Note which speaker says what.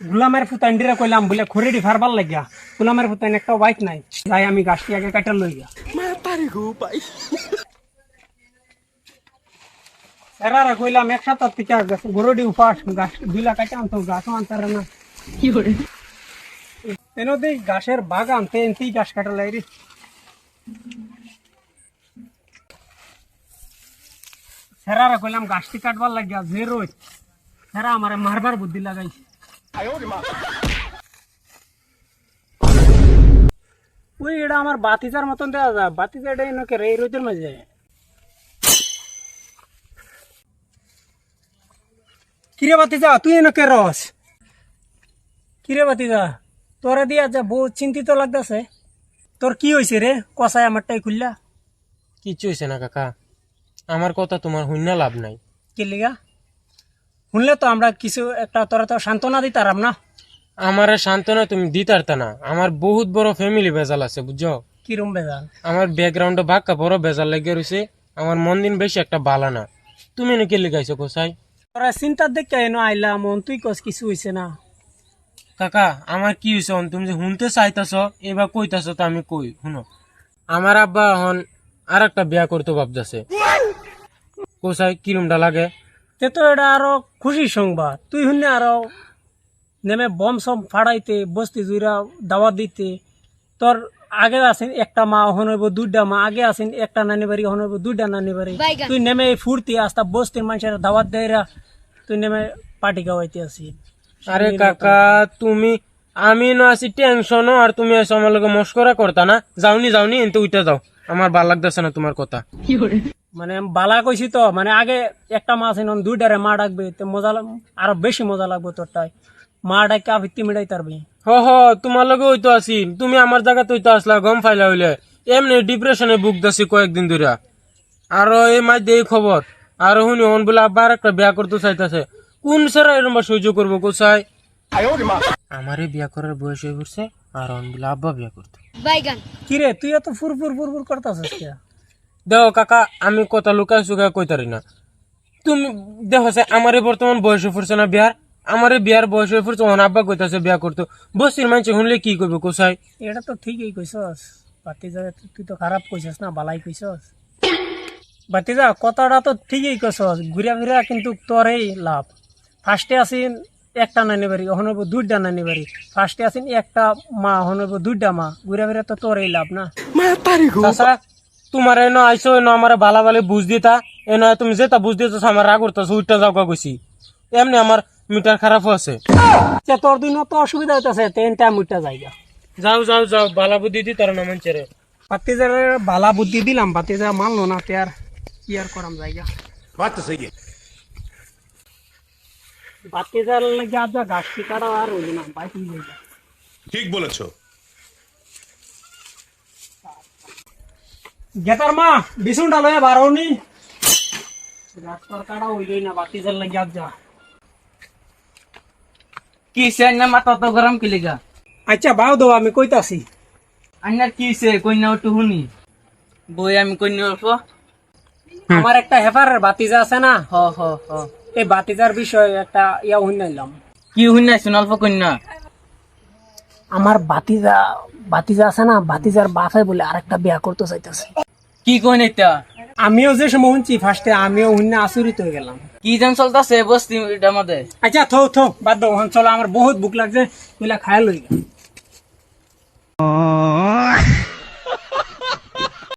Speaker 1: গুলামের ফুতান্ডিরা কইলাম বলে খড়িডি ফারবার লাগিয়া গুলামের ফুতান একটা বাইক নাই যাই আমি গাছটি আগে কাটার লই গিয়া এরারা কইলাম এক সপ্তাহ থেকে গরুডি উপাস গাছ দুইলা কাটা আনতো গাছও আনতারে না
Speaker 2: কি করে
Speaker 1: এনো দেই গাছের বাগান তেনতি গাছ কাটা লাই রে এরারা কইলাম গাছটি কাটবার লাগিয়া যে রোজ এরা আমারে মারবার বুদ্ধি লাগাইছে ওই এটা আমার বাতিজার মতন দেওয়া যায় বাতিজাটা এনকে এই রোদের মাঝে কিরে বাতিজা তুই এনকে রস কিরে বাতিজা তোরা দিয়া যা বহু চিন্তিত লাগতেছে তোর কি হয়েছে রে কষায় আমারটাই খুললা
Speaker 3: কিচ্ছু হয়েছে না কাকা আমার কথা তোমার শূন্য লাভ নাই
Speaker 1: কি লিগা শুনলে তো আমরা কিছু একটা তোরা তো সান্ত্বনা দিতারাম না
Speaker 3: আমার সান্ত্বনা তুমি দিতারতা না আমার বহুত বড় ফ্যামিলি বেজাল আছে বুঝছো
Speaker 1: কিরম বেজাল
Speaker 3: আমার ব্যাকগ্রাউন্ডে বাক্কা বড় বেজাল লেগে রয়েছে আমার মন দিন বেশি একটা বালা না তুমি নাকি লিখাইছো কোসাই
Speaker 1: তোরা চিন্তার দেখে এনো আইলা মন তুই কস কিছু হয়েছে না
Speaker 3: কাকা আমার কি হয়েছে তুমি যে শুনতে চাইতাছ এবার কইতাছ তো আমি কই শুনো আমার আব্বা এখন আর একটা বিয়া করতে ভাবতেছে কোসাই কিরমটা লাগে
Speaker 1: তে তো এটা আরো খুশি সংবাদ তুই শুনে আরো নেমে বম সম ফাড়াইতে বস্তি জুইরা দাওয়াত দিতে তোর আগে আছেন একটা মা হন হইব দুইটা মা আগে আছেন একটা নানি বাড়ি হন হইব দুইটা নানি বাড়ি তুই নেমে ফুর্তি আস্তা বস্তির মানুষের দাওয়াত দেয়রা তুই নেমে পার্টি গাওয়াইতে আসি
Speaker 3: আরে কাকা তুমি আমি না আছি টেনশন আর তুমি এসে আমার লগে মস্করা করতা না যাওনি এনতে উঠে যাও আমার ভাল লাগতেছে না তোমার কথা
Speaker 2: কি করে
Speaker 1: মানে বালা কইছি তো মানে আগে একটা মা আছেন দুইটারে মা ডাকবে তো মজা আরো বেশি মজা লাগবে তোরটাই মা ডাকে আভিত্তি মিটাই তারবি
Speaker 3: হ তোমার লগে হইতো আছি তুমি আমার জায়গাতে হইতো আসলা গম ফাইলা হইলে এমনি ডিপ্রেশনে বুক দাসি কয়েকদিন ধরে আর এই মাঝ দিয়ে খবর আর শুনি হন বলে আবার একটা বিয়া করতে চাইতেছে কোন সারা এরম সহ্য করবো কোথায় আমারে বিয়া করার বয়স হয়ে পড়ছে আর হন বলে আব্বা বিয়া করতে
Speaker 1: কিরে তুই এত ফুরফুর করতেছিস কে
Speaker 3: দেখো কাকা আমি কথা লুকাই চুকাই কইতারি না তুমি দেখো আমারে বর্তমান বয়স হয়ে পড়ছে না বিয়ার আমারে বিয়ার বয়স হয়ে পড়ছে ওন আব্বা কইতাছে বিয়া করতো বস্তির মানুষ শুনলে কি করবে কোথায়
Speaker 1: এটা তো ঠিকই কইছস বাতিজা তুই তো খারাপ কইছস না বালাই কইছস বাতিজা কথাটা তো ঠিকই কইছস ঘুরা ফিরা কিন্তু তোরই লাভ ফার্স্টে আসিন একটা নানি বাড়ি হন হইব দুইটা নানি বাড়ি ফার্স্টে আসিন একটা মা হন হইব দুইটা মা ঘুরা ফিরা তো তোরই লাভ না
Speaker 3: তাছাড়া তোমার এনো আইসো এনো আমার বালা বালে বুঝ দিতা এনো তুমি যেটা বুঝ দিতেছ আমার রাগ করতেছ উঠটা যাও কইছি এমনি আমার মিটার খারাপ আছে
Speaker 1: তোর দিন তো অসুবিধা হইতেছে তেনটা মুইটা জায়গা
Speaker 3: যাও বালা বুদ্ধি দি তার না মঞ্চেরে
Speaker 1: বাতিজার বালা বুদ্ধি দিলাম বাতিজা মানলো না তে আর কি আর করাম জায়গা
Speaker 4: बात तो सही है
Speaker 1: বাতিজার লাগে আজ গাছটি কাটা আর হইল না বাইক নিয়ে যা
Speaker 4: ठीक बोलेছো
Speaker 1: গেতার মা বিছুনটা লয়ে বারোনি গাছ তোর কাটা হইলই না বাতিজার লাগে আজ যা
Speaker 5: কি সে না মাথা তো গরম কি লিগা
Speaker 1: আচ্ছা বাও দো আমি কইতাছি
Speaker 5: আন্নার কি সে কইনা একটু শুনি বই আমি কইনি অল্প
Speaker 1: আমার একটা হেফারের বাতিজা আছে না
Speaker 5: হ হ হ
Speaker 1: এই বাতিজার বিষয়ে একটা ইয়া শুনাইলাম
Speaker 5: কি শুনি শুন অল্প কইনা
Speaker 1: আমার বাতিজা আছে না বাতিজার বাপে বলে আরেকটা বিয়া করতে চাইতেছে
Speaker 5: কি কইন এটা
Speaker 1: আমিও যে সময় শুনছি ফার্স্টে আমিও শুনে আচরিত হয়ে গেলাম
Speaker 5: কি জান চলতাছে বস্তি এটার মধ্যে
Speaker 1: আচ্ছা থো বাদ দাও চলো আমার বহুত ভুক লাগছে তুইলা খায় লই